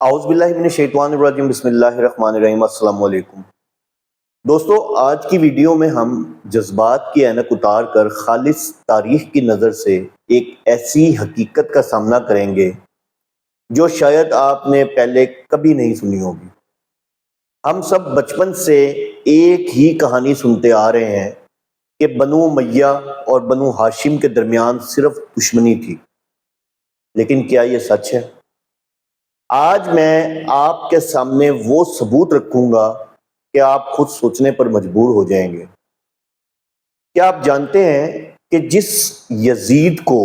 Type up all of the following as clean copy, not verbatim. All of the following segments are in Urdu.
اعوذ باللہ من الشیطان الرجیم، بسم اللہ الرحمن الرحیم۔ السلام علیکم دوستو، آج کی ویڈیو میں ہم جذبات کی اینک اتار کر خالص تاریخ کی نظر سے ایک ایسی حقیقت کا سامنا کریں گے جو شاید آپ نے پہلے کبھی نہیں سنی ہوگی۔ ہم سب بچپن سے ایک ہی کہانی سنتے آ رہے ہیں کہ بنو امیہ اور بنو ہاشم کے درمیان صرف دشمنی تھی، لیکن کیا یہ سچ ہے؟ آج میں آپ کے سامنے وہ ثبوت رکھوں گا کہ آپ خود سوچنے پر مجبور ہو جائیں گے۔ کیا آپ جانتے ہیں کہ جس یزید کو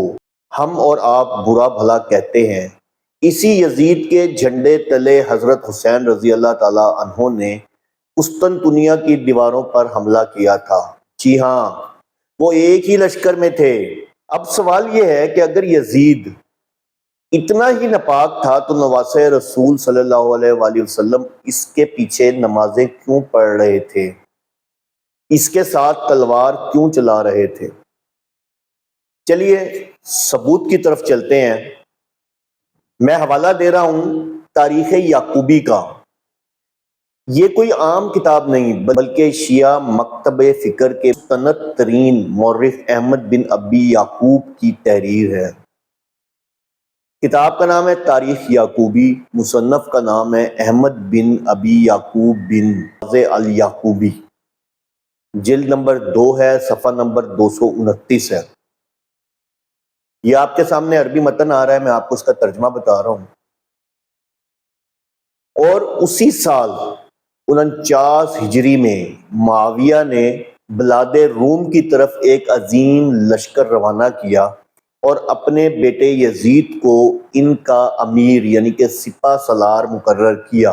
ہم اور آپ برا بھلا کہتے ہیں، اسی یزید کے جھنڈے تلے حضرت حسین رضی اللہ تعالی عنہ نے قسطنطنیہ کی دیواروں پر حملہ کیا تھا؟ جی ہاں، وہ ایک ہی لشکر میں تھے۔ اب سوال یہ ہے کہ اگر یزید اتنا ہی ناپاک تھا تو نواسہ رسول صلی اللہ علیہ وآلہ وسلم اس کے پیچھے نمازیں کیوں پڑھ رہے تھے؟ اس کے ساتھ تلوار کیوں چلا رہے تھے؟ چلیے ثبوت کی طرف چلتے ہیں۔ میں حوالہ دے رہا ہوں تاریخ یعقوبی کا۔ یہ کوئی عام کتاب نہیں بلکہ شیعہ مکتب فکر کے مستند ترین مورخ احمد بن ابی یعقوب کی تحریر ہے۔ کتاب کا نام ہے تاریخ یعقوبی، مصنف کا نام ہے احمد بن ابی یعقوب بن الیعقوبی۔ جلد نمبر 2 ہے، صفحہ نمبر 229 ہے۔ یہ آپ کے سامنے عربی متن آ رہا ہے، میں آپ کو اس کا ترجمہ بتا رہا ہوں۔ اور اسی سال 49 ہجری میں معاویہ نے بلاد روم کی طرف ایک عظیم لشکر روانہ کیا اور اپنے بیٹے یزید کو ان کا امیر یعنی کہ سپہ سالار مقرر کیا۔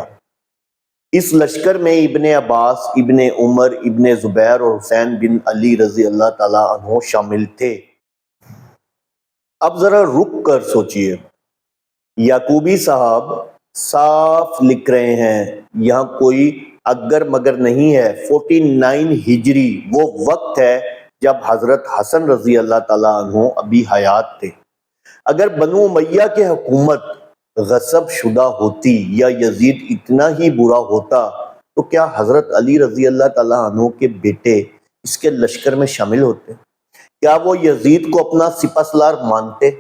اس لشکر میں ابن عباس، ابن عمر، ابن زبیر اور حسین بن علی رضی اللہ تعالی عنہ شامل تھے۔ اب ذرا رک کر سوچئے، یعقوبی صاحب صاف لکھ رہے ہیں، یہاں کوئی اگر مگر نہیں ہے۔ 49 ہجری وہ وقت ہے جب حضرت حسن رضی اللہ تعالیٰ عنہ ابھی حیات تھے۔ اگر بنو امیہ کی حکومت غصب شدہ ہوتی یا یزید اتنا ہی برا ہوتا تو کیا حضرت علی رضی اللہ تعالیٰ عنہ کے بیٹے اس کے لشکر میں شامل ہوتے؟ کیا وہ یزید کو اپنا سپہ سالار مانتے؟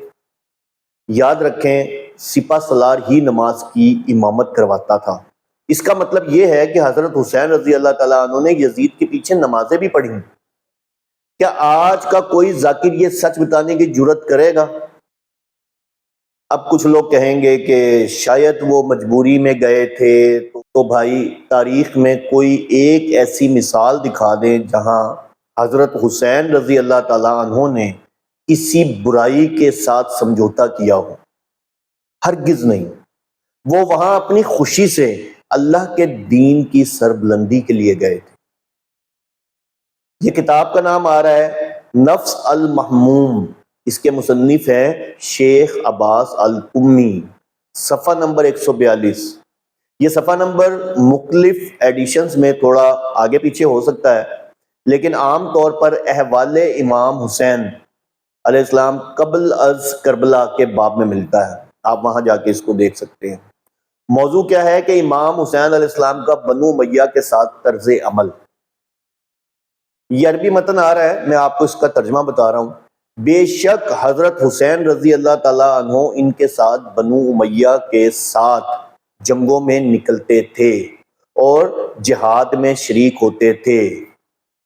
یاد رکھیں، سپہ سالار ہی نماز کی امامت کرواتا تھا۔ اس کا مطلب یہ ہے کہ حضرت حسین رضی اللہ تعالیٰ عنہ نے یزید کے پیچھے نمازیں بھی پڑھی۔ کیا آج کا کوئی ذاکر یہ سچ بتانے کی جرت کرے گا؟ اب کچھ لوگ کہیں گے کہ شاید وہ مجبوری میں گئے تھے، تو بھائی تاریخ میں کوئی ایک ایسی مثال دکھا دیں جہاں حضرت حسین رضی اللہ تعالیٰ عنہ نے کسی برائی کے ساتھ سمجھوتا کیا ہو۔ ہرگز نہیں، وہ وہاں اپنی خوشی سے اللہ کے دین کی سربلندی کے لیے گئے تھے۔ یہ کتاب کا نام آ رہا ہے نفس المحموم، اس کے مصنف ہیں شیخ عباس القمی، صفحہ نمبر 142۔ یہ صفحہ نمبر مختلف ایڈیشنز میں تھوڑا آگے پیچھے ہو سکتا ہے، لیکن عام طور پر احوال امام حسین علیہ السلام قبل از کربلا کے باب میں ملتا ہے، آپ وہاں جا کے اس کو دیکھ سکتے ہیں۔ موضوع کیا ہے کہ امام حسین علیہ السلام کا بنو امیہ کے ساتھ طرز عمل۔ یہ عربی متن آ رہا ہے، میں آپ کو اس کا ترجمہ بتا رہا ہوں۔ بے شک حضرت حسین رضی اللہ تعالیٰ عنہ ان کے ساتھ بنو امیہ کے ساتھ جنگوں میں نکلتے تھے اور جہاد میں شریک ہوتے تھے،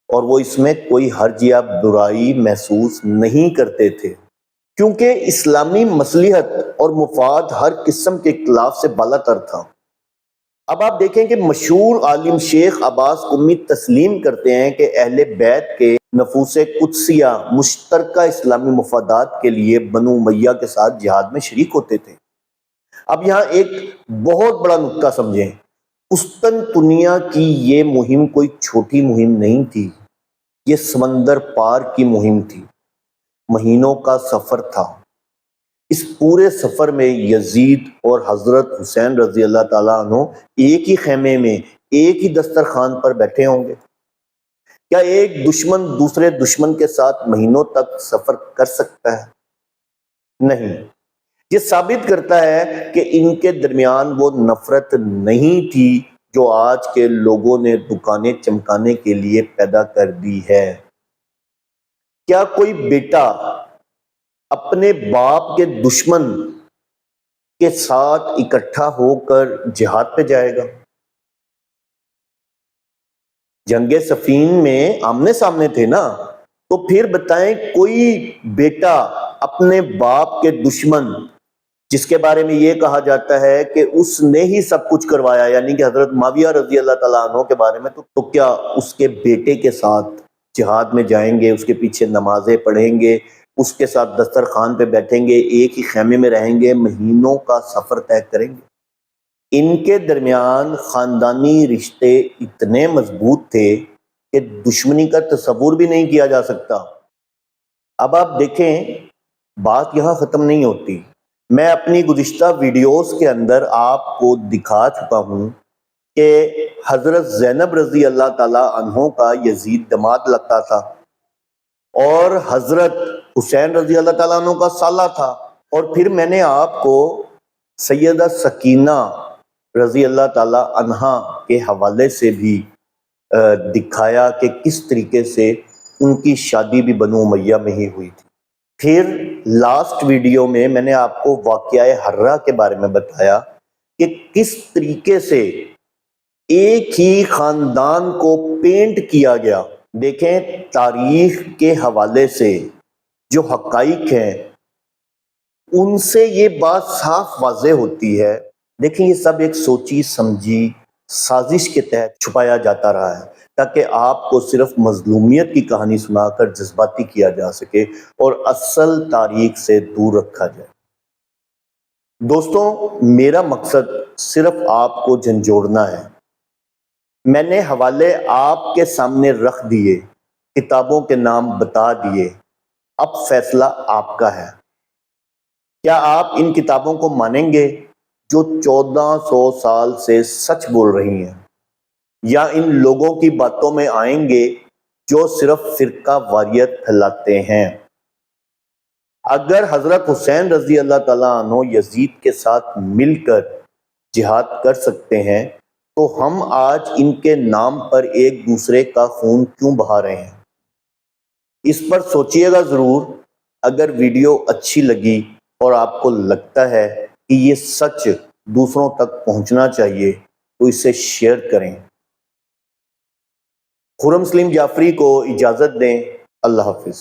اور وہ اس میں کوئی حرج یا برائی محسوس نہیں کرتے تھے، کیونکہ اسلامی مصلحت اور مفاد ہر قسم کے اختلاف سے بالا تر تھا۔ اب آپ دیکھیں کہ مشہور عالم شیخ عباس قمی تسلیم کرتے ہیں کہ اہل بیت کے نفوس قدسیہ مشترکہ اسلامی مفادات کے لیے بنو امیہ کے ساتھ جہاد میں شریک ہوتے تھے۔ اب یہاں ایک بہت بڑا نکتہ سمجھیں، قسطنطنیہ کی یہ مہم کوئی چھوٹی مہم نہیں تھی، یہ سمندر پار کی مہم تھی، مہینوں کا سفر تھا۔ اس پورے سفر میں یزید اور حضرت حسین رضی اللہ تعالیٰ عنہ ایک ہی خیمے میں ایک ہی دسترخوان پر بیٹھے ہوں گے؟ کیا ایک دشمن دوسرے دشمن کے ساتھ مہینوں تک سفر کر سکتا ہے؟ نہیں۔ یہ ثابت کرتا ہے کہ ان کے درمیان وہ نفرت نہیں تھی جو آج کے لوگوں نے دکانیں چمکانے کے لیے پیدا کر دی ہے۔ کیا کوئی بیٹا اپنے باپ کے دشمن کے ساتھ اکٹھا ہو کر جہاد پہ جائے گا؟ جنگ صفین میں آمنے سامنے تھے نا، تو پھر بتائیں کوئی بیٹا اپنے باپ کے دشمن، جس کے بارے میں یہ کہا جاتا ہے کہ اس نے ہی سب کچھ کروایا، یعنی کہ حضرت معاویہ رضی اللہ تعالیٰ عنہ کے بارے میں، تو کیا اس کے بیٹے کے ساتھ جہاد میں جائیں گے، اس کے پیچھے نمازیں پڑھیں گے، اس کے ساتھ دسترخوان پہ بیٹھیں گے، ایک ہی خیمے میں رہیں گے، مہینوں کا سفر طے کریں گے؟ ان کے درمیان خاندانی رشتے اتنے مضبوط تھے کہ دشمنی کا تصور بھی نہیں کیا جا سکتا۔ اب آپ دیکھیں، بات یہاں ختم نہیں ہوتی۔ میں اپنی گزشتہ ویڈیوز کے اندر آپ کو دکھا چکا ہوں کہ حضرت زینب رضی اللہ تعالیٰ عنہ کا یزید داماد لگتا تھا، اور حضرت حسین رضی اللہ تعالیٰ عنہ کا سالہ تھا۔ اور پھر میں نے آپ کو سیدہ سکینہ رضی اللہ تعالیٰ عنہا کے حوالے سے بھی دکھایا کہ کس طریقے سے ان کی شادی بھی بنو امیہ میں ہی ہوئی تھی۔ پھر لاسٹ ویڈیو میں نے آپ کو واقعہ حرہ کے بارے میں بتایا کہ کس طریقے سے ایک ہی خاندان کو پینٹ کیا گیا۔ دیکھیں، تاریخ کے حوالے سے جو حقائق ہیں ان سے یہ بات صاف واضح ہوتی ہے۔ دیکھیں، یہ سب ایک سوچی سمجھی سازش کے تحت چھپایا جاتا رہا ہے، تاکہ آپ کو صرف مظلومیت کی کہانی سنا کر جذباتی کیا جا سکے اور اصل تاریخ سے دور رکھا جائے۔ دوستوں، میرا مقصد صرف آپ کو جھنجھوڑنا ہے۔ میں نے حوالے آپ کے سامنے رکھ دیے، کتابوں کے نام بتا دیے، اب فیصلہ آپ کا ہے۔ کیا آپ ان کتابوں کو مانیں گے جو 1400 سال سے سچ بول رہی ہیں، یا ان لوگوں کی باتوں میں آئیں گے جو صرف فرقہ واریت پھیلاتے ہیں؟ اگر حضرت حسین رضی اللہ تعالیٰ عنہ یزید کے ساتھ مل کر جہاد کر سکتے ہیں، تو ہم آج ان کے نام پر ایک دوسرے کا خون کیوں بہا رہے ہیں؟ اس پر سوچئے گا ضرور۔ اگر ویڈیو اچھی لگی اور آپ کو لگتا ہے کہ یہ سچ دوسروں تک پہنچنا چاہیے تو اسے شیئر کریں۔ خرم سلیم جعفری کو اجازت دیں۔ اللہ حافظ۔